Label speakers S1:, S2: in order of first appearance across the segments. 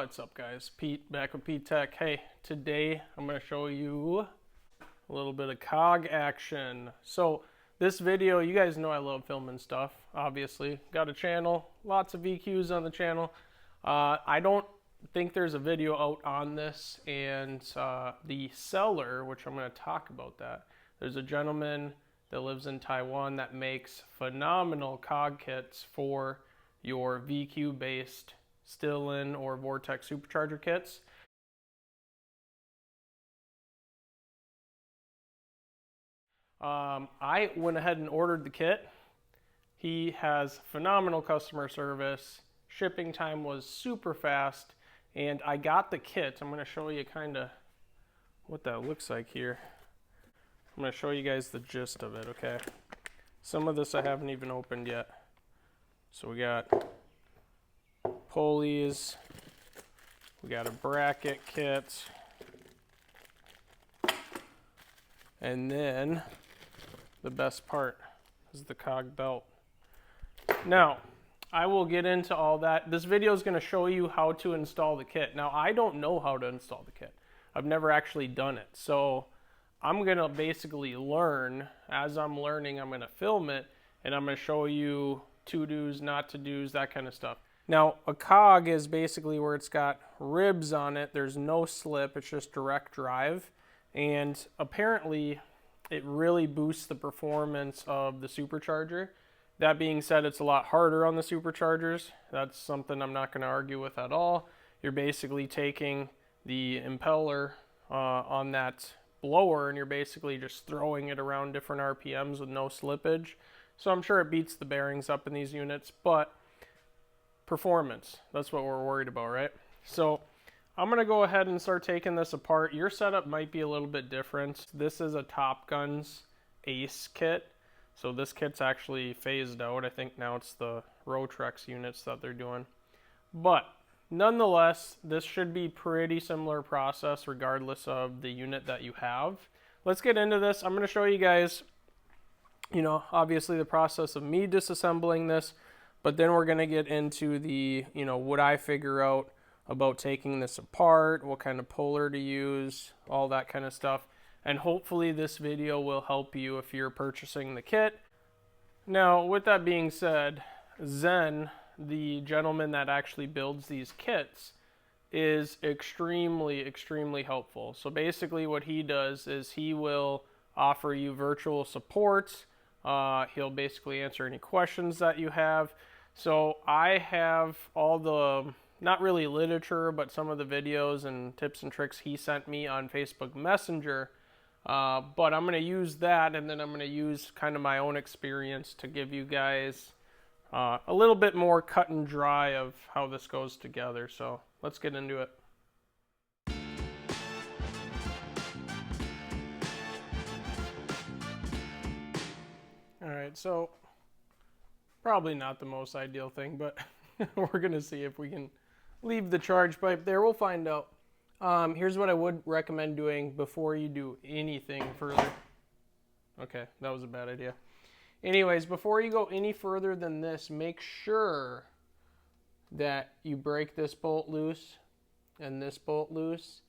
S1: What's up, guys? Pete back with Pete Tech. Hey, today I'm going to show you a little bit of COG action. So this video, you guys know I love filming stuff, obviously. Got a channel, lots of VQs on the channel. I don't think there's a video out on this, and the seller, which I'm going to talk about that, there's a gentleman that lives in Taiwan that makes phenomenal COG kits for your VQ based Still-In or Vortex supercharger kits. I went ahead and ordered the kit. He has phenomenal customer service. Shipping time was super fast, and I got the kit. I'm going to show you kind of what that looks like here. I'm going to show you guys the gist of it, okay? Some of this I haven't even opened yet. So we got pulleys, we got a bracket kit, and then the best part is the COG belt. Now, I will get into all that. This video is going to show you how to install the kit. Now, I don't know how to install the kit. I've never actually done it. So I'm going to basically learn. As I'm learning, I'm going to film it, and I'm going to show you to-dos, not to-dos, that kind of stuff. Now, a COG is basically where it's got ribs on it. There's no slip. It's just direct drive. And apparently, it really boosts the performance of the supercharger. That being said, it's a lot harder on the superchargers. That's something I'm not going to argue with at all. You're basically taking the impeller on that blower, and you're basically just throwing it around different RPMs with no slippage. So I'm sure it beats the bearings up in these units, but performance, that's what we're worried about, right? So I'm going to go ahead and start taking this apart. Your setup might be a little bit different. This is a Top Gun's Ace kit. So this kit's actually phased out. I think now it's the Rotrex units that they're doing. But nonetheless, this should be pretty similar process regardless of the unit that you have. Let's get into this. I'm going to show you guys, obviously the process of me disassembling this, but then we're going to get into the, what I figure out about taking this apart, what kind of puller to use, all that kind of stuff. And hopefully this video will help you if you're purchasing the kit. Now, with that being said, Zen, the gentleman that actually builds these kits, is extremely, extremely helpful. So basically what he does is he will offer you virtual support. He'll basically answer any questions that you have. So I have all the, not really literature, but some of the videos and tips and tricks he sent me on Facebook Messenger. But I'm going to use that, and then I'm going to use kind of my own experience to give you guys a little bit more cut and dry of how this goes together. So let's get into it. All right, so probably not the most ideal thing, but we're going to see if we can leave the charge pipe there. We'll find out. Here's what I would recommend doing before you do anything further. Okay, that was a bad idea. Anyways, before you go any further than this, make sure that you break this bolt loose and this bolt loose.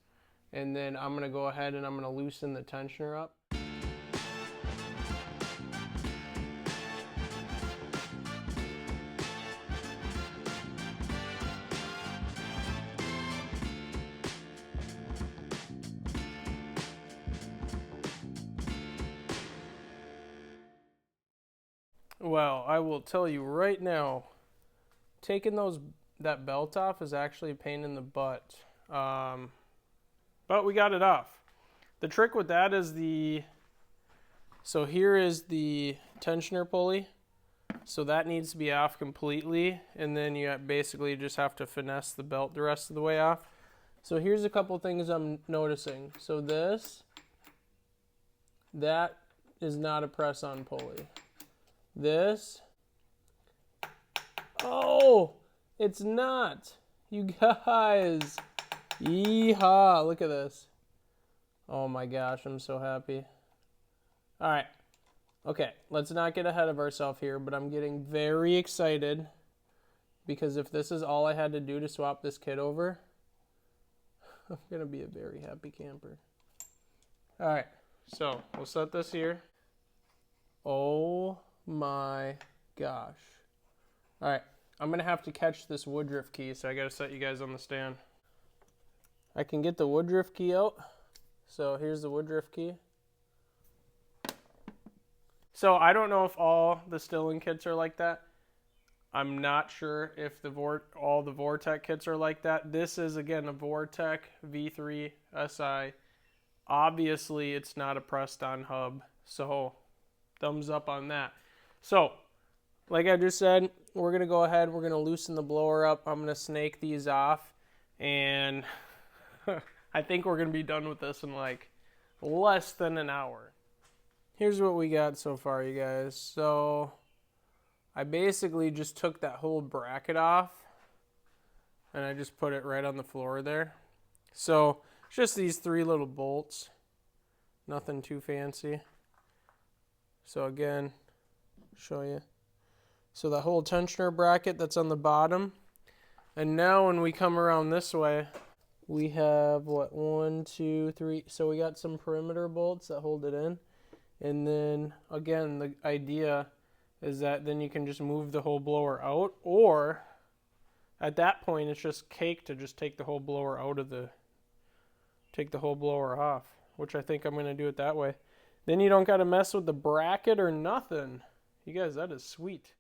S1: And then I'm going to go ahead and I'm going to loosen the tensioner up. Well, I will tell you right now, taking that belt off is actually a pain in the butt. But we got it off. The trick with that is so here is the tensioner pulley. So that needs to be off completely, and then you basically just have to finesse the belt the rest of the way off. So here's a couple things I'm noticing. So that is not a press-on pulley. This, oh, it's not. You guys, yeehaw, look at this. Oh my gosh, I'm so happy. All right, okay, let's not get ahead of ourselves here, but I'm getting very excited because if this is all I had to do to swap this kit over, I'm gonna be a very happy camper. All right, so we'll set this here. Oh my gosh. All right, I'm gonna have to catch this Woodruff key, so I gotta set you guys on the stand. I can get the Woodruff key out. So here's the Woodruff key. So I don't know if all the Stilling kits are like that. I'm not sure if all the Vortec kits are like that. This is, again, a Vortec V3SI. Obviously, it's not a pressed-on hub, so thumbs up on that. So, like I just said, we're going to go ahead. We're going to loosen the blower up. I'm going to snake these off, and I think we're going to be done with this in like less than an hour. Here's what we got so far, you guys. So I basically just took that whole bracket off and I just put it right on the floor there. So it's just these 3 little bolts, nothing too fancy. So again, show you. So that whole tensioner bracket that's on the bottom. And now when we come around this way, we have what, 1, 2, 3. So we got some perimeter bolts that hold it in. And then again, the idea is that then you can just move the whole blower out, or at that point it's just cake to just take the whole blower take the whole blower off, which I think I'm going to do it that way. Then you don't got to mess with the bracket or nothing. You guys, that is sweet.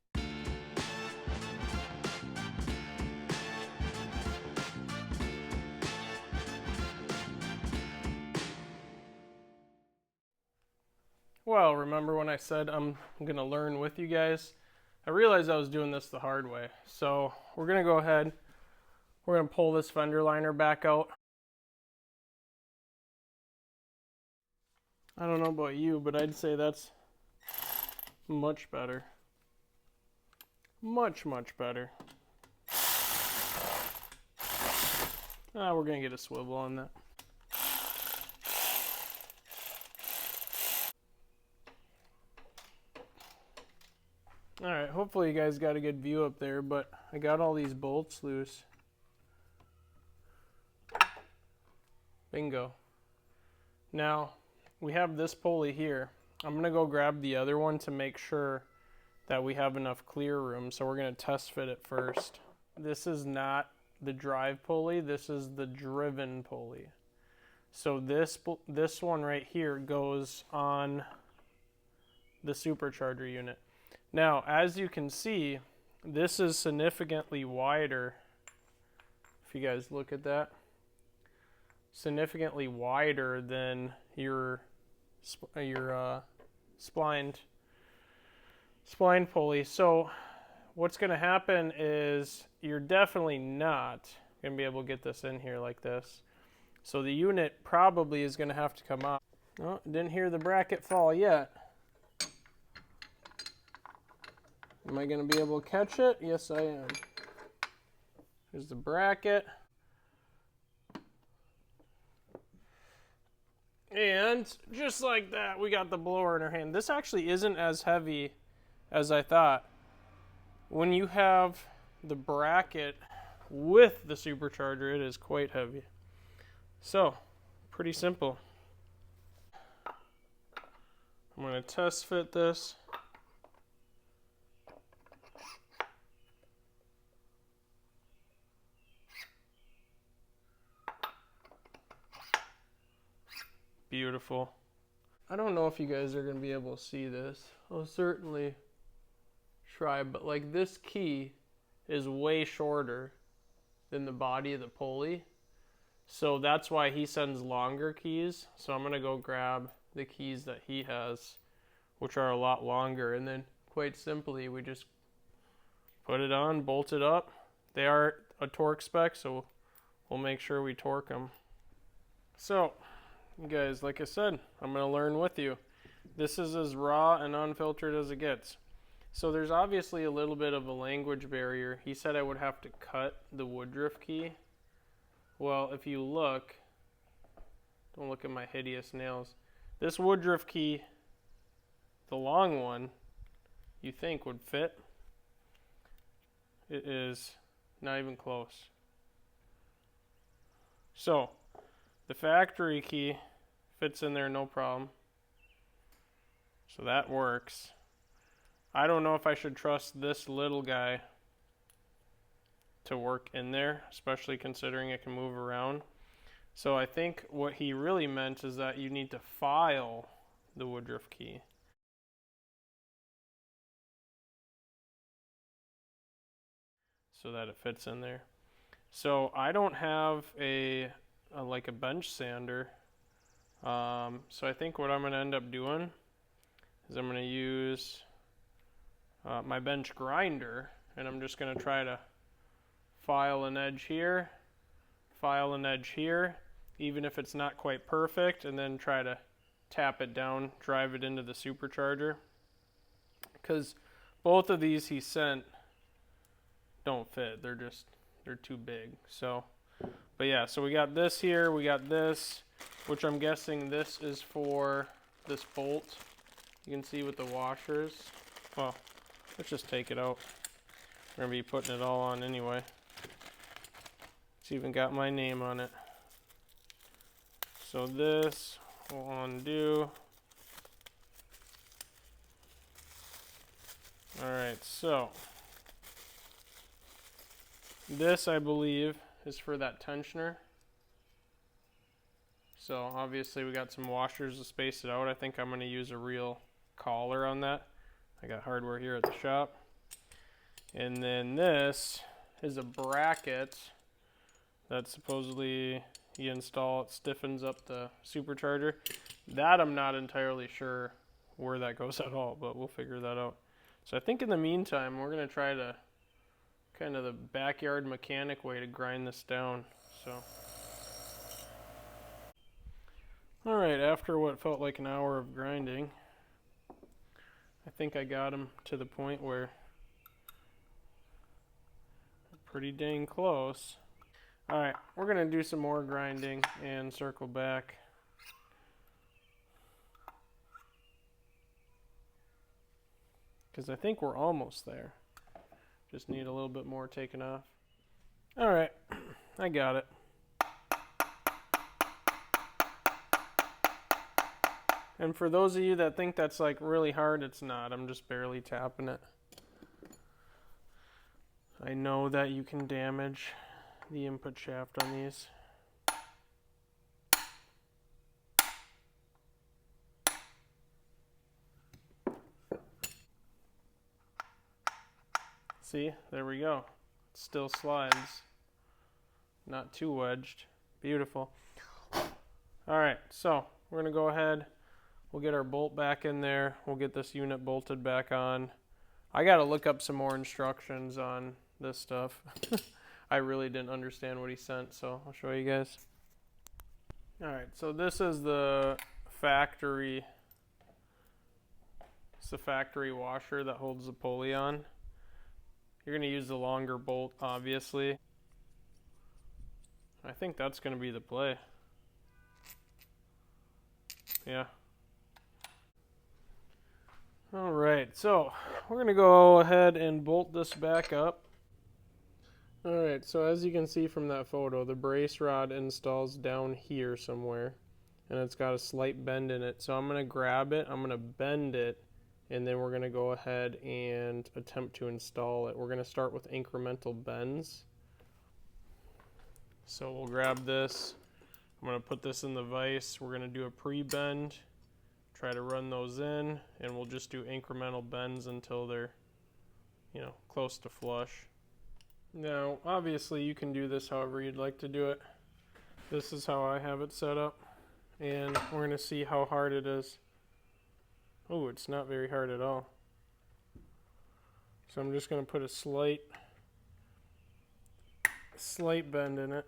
S1: Well, remember when I said I'm going to learn with you guys? I realized I was doing this the hard way. So we're going to go ahead. We're going to pull this fender liner back out. I don't know about you, but I'd say that's much better. Much, much better. We're going to get a swivel on that. Alright, hopefully you guys got a good view up there, but I got all these bolts loose. Bingo. Now, we have this pulley here. I'm going to go grab the other one to make sure that we have enough clear room, so we're going to test fit it first. This is not the drive pulley, this is the driven pulley. So this one right here goes on the supercharger unit. Now, as you can see, this is significantly wider. If you guys look at that, significantly wider than your splined pulley. So what's going to happen is you're definitely not going to be able to get this in here like this. So the unit probably is going to have to come out. Oh, didn't hear the bracket fall yet. Am I going to be able to catch it? Yes, I am. Here's the bracket. And just like that, we got the blower in our hand. This actually isn't as heavy as I thought. When you have the bracket with the supercharger, it is quite heavy. So, pretty simple. I'm going to test fit this. Beautiful. I don't know if you guys are going to be able to see this. I'll certainly try, but like this key is way shorter than the body of the pulley. So that's why he sends longer keys. So I'm going to go grab the keys that he has, which are a lot longer. And then quite simply, we just put it on, bolt it up. They are a torque spec, so we'll make sure we torque them. So, you guys, like I said, I'm going to learn with you. This is as raw and unfiltered as it gets. So there's obviously a little bit of a language barrier. He said I would have to cut the Woodruff key. Well, if you look, don't look at my hideous nails. This Woodruff key, the long one, you think would fit. It is not even close. So, The factory key fits in there no problem. So that works. I don't know if I should trust this little guy to work in there, especially considering it can move around. So I think what he really meant is that you need to file the Woodruff key. So that it fits in there. So I don't have like a bench sander. So I think what I'm going to end up doing is I'm going to use my bench grinder, and I'm just going to try to file an edge here, file an edge here, even if it's not quite perfect, and then try to tap it down, drive it into the supercharger. Because both of these he sent don't fit. They're too big. So, but yeah, so we got this here, we got this, which I'm guessing this is for this bolt. You can see with the washers. Well, let's just take it out. We're gonna be putting it all on anyway. It's even got my name on it. So this will undo. Alright, so this, I believe, is for that tensioner. So obviously we got some washers to space it out. I think I'm going to use a real collar on that. I got hardware here at the shop. And then this is a bracket that supposedly you install, it stiffens up the supercharger. That I'm not entirely sure where that goes at all, but we'll figure that out. So I think in the meantime, we're going to try to kind of the backyard mechanic way to grind this down. So, all right, after what felt like an hour of grinding, I think I got him to the point where I'm pretty dang close. All right, we're gonna do some more grinding and circle back. Because I think we're almost there. Just need a little bit more taken off. All right, I got it. And for those of you that think that's like really hard, it's not. I'm just barely tapping it. I know that you can damage the input shaft on these. See, there we go. It still slides. Not too wedged. Beautiful. All right, so we're gonna go ahead. We'll get our bolt back in there. We'll get this unit bolted back on. I gotta look up some more instructions on this stuff. I really didn't understand what he sent, so I'll show you guys. All right, so this is the factory. It's the factory washer that holds the pulley on. You're going to use the longer bolt, obviously. I think that's going to be the play. Yeah. All right, so we're going to go ahead and bolt this back up. All right, so as you can see from that photo, the brace rod installs down here somewhere, and it's got a slight bend in it. So I'm going to grab it, I'm going to bend it, and then we're going to go ahead and attempt to install it. We're going to start with incremental bends. So we'll grab this. I'm going to put this in the vise. We're going to do a pre-bend, try to run those in, and we'll just do incremental bends until they're, close to flush. Now, obviously, you can do this however you'd like to do it. This is how I have it set up, and we're going to see how hard it is. Oh, it's not very hard at all. So I'm just going to put a slight bend in it,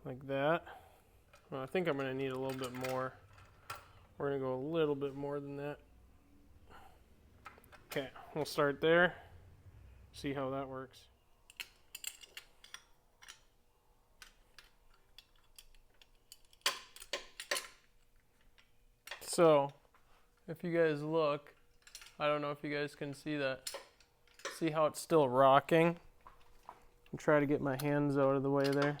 S1: like that. Well, I think I'm going to need a little bit more. We're going to go a little bit more than that. Okay, we'll start there. See how that works. So, if you guys look, I don't know if you guys can see that. See how it's still rocking? I'll try to get my hands out of the way there.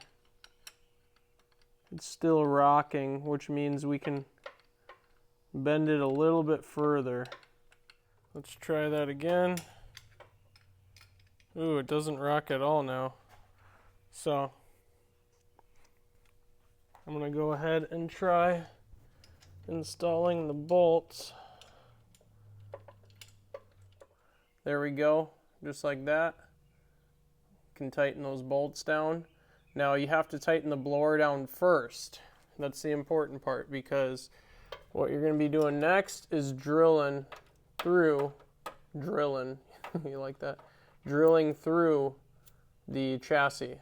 S1: It's still rocking, which means we can bend it a little bit further. Let's try that again. Ooh, it doesn't rock at all now. So I'm gonna go ahead and try installing the bolts. There we go, just like that. Can tighten those bolts down. Now you have to tighten the blower down first. That's the important part, because what you're going to be doing next is drilling through you like that? Drilling through the chassis.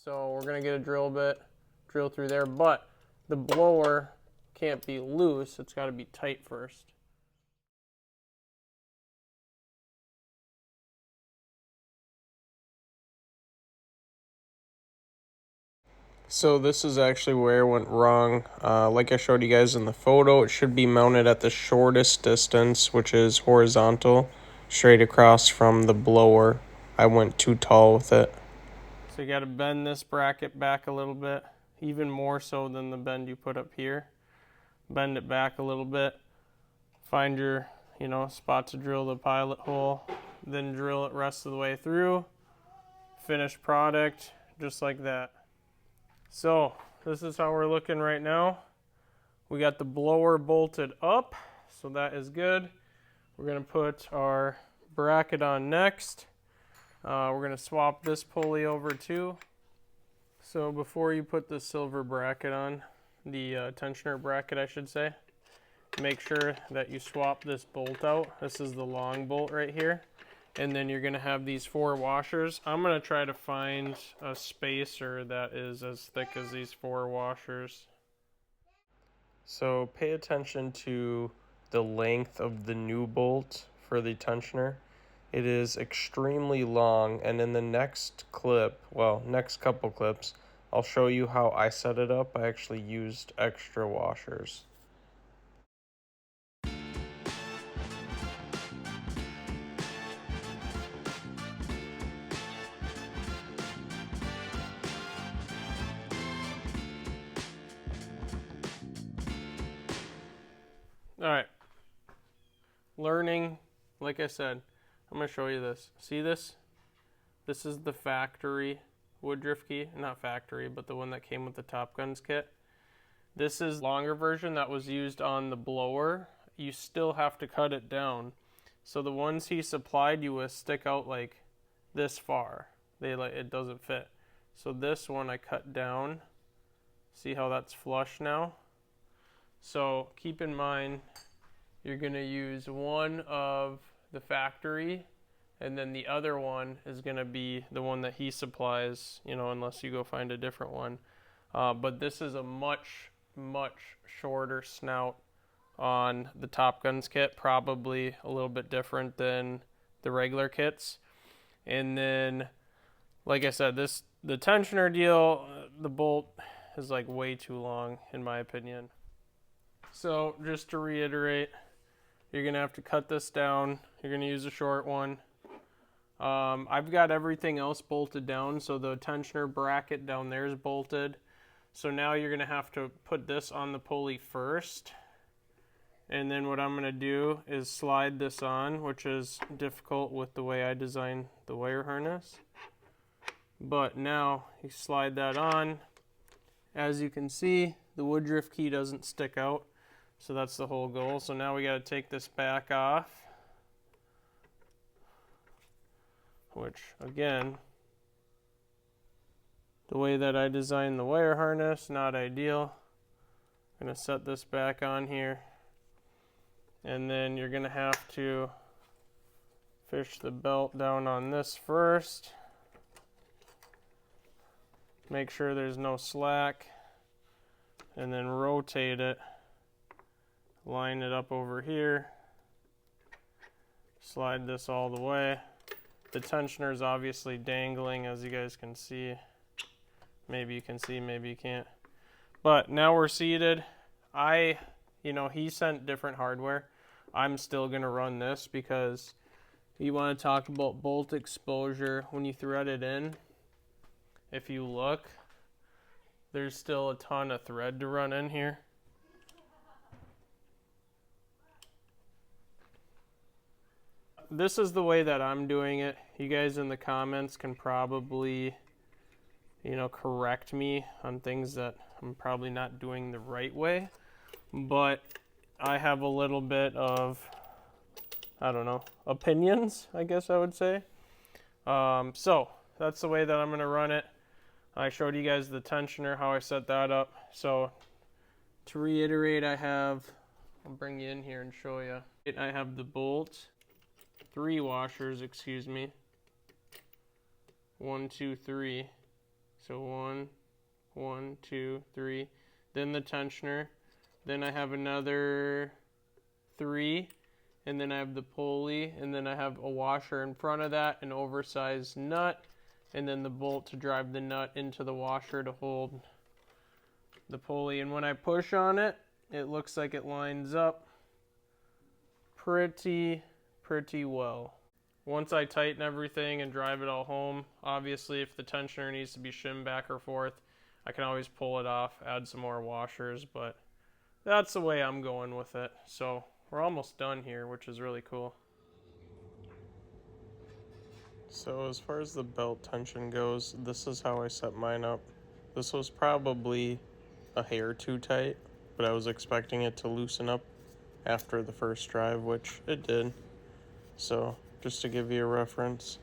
S1: So we're going to get a drill bit, drill through there, but the blower can't be loose, it's got to be tight first. So this is actually where it went wrong. Like I showed you guys in the photo, it should be mounted at the shortest distance, which is horizontal, straight across from the blower. I went too tall with it. So you got to bend this bracket back a little bit, even more so than the bend you put up here. Bend it back a little bit. Find your, spot to drill the pilot hole, then drill it rest of the way through. Finished product, just like that. So this is how we're looking right now. We got the blower bolted up, so that is good. We're going to put our bracket on next. We're going to swap this pulley over too. So before you put the silver bracket on, the tensioner bracket I should say, make sure that you swap this bolt out. This is the long bolt right here. And then you're going to have these 4 washers. I'm going to try to find a spacer that is as thick as these 4 washers. So pay attention to the length of the new bolt for the tensioner. It is extremely long, and in the next clip, well, next couple clips, I'll show you how I set it up. I actually used extra washers. All right, learning, like I said, I'm going to show you this. See this? This is the factory Woodruff key, not factory, but the one that came with the Top Guns kit. This is longer version that was used on the blower. You still have to cut it down. So the ones he supplied you with stick out like this far. It doesn't fit. So this one I cut down. See how that's flush now? So keep in mind, you're going to use one of the factory, and then the other one is going to be the one that he supplies, unless you go find a different one. But this is a much, much shorter snout on the Top Guns kit, probably a little bit different than the regular kits. And then, like I said, the tensioner deal, the bolt is like way too long in my opinion. So just to reiterate, you're going to have to cut this down. You're going to use a short one. I've got everything else bolted down, so the tensioner bracket down there is bolted. So now you're going to have to put this on the pulley first. And then what I'm going to do is slide this on, which is difficult with the way I designed the wire harness. But now you slide that on. As you can see, the Woodruff key doesn't stick out. So that's the whole goal. So now we got to take this back off, which again, the way that I designed the wire harness, not ideal. I'm going to set this back on here, and then you're going to have to fish the belt down on this first. Make sure there's no slack, and then rotate it. Line it up over here, slide this all the way. The tensioner is obviously dangling, as you guys can see. Maybe you can see, maybe you can't. But now we're seated. He sent different hardware. I'm still going to run this because you want to talk about bolt exposure when you thread it in. if you look, there's still a ton of thread to run in here. This is the way that I'm doing it. You guys in the comments can probably, you know, correct me on things that I'm probably not doing the right way. But I have a little bit of, I don't know, opinions, I guess I would say. So that's the way that I'm going to run it. I showed you guys the tensioner, how I set that up. So to reiterate, I'll bring you in here and show you. I have the bolts. 3 washers, excuse me. 1, 2, 3. So 1, 1, 2, 3. Then the tensioner. Then I have another 3. And then I have the pulley. And then I have a washer in front of that, an oversized nut. And then the bolt to drive the nut into the washer to hold the pulley. And when I push on it, it looks like it lines up pretty well. Once I tighten everything and drive it all home, obviously if the tensioner needs to be shimmed back or forth, I can always pull it off, add some more washers, but that's the way I'm going with it. So we're almost done here, which is really cool. So as far as the belt tension goes, this is how I set mine up. This was probably a hair too tight, but I was expecting it to loosen up after the first drive, which it did. So just to give you a reference,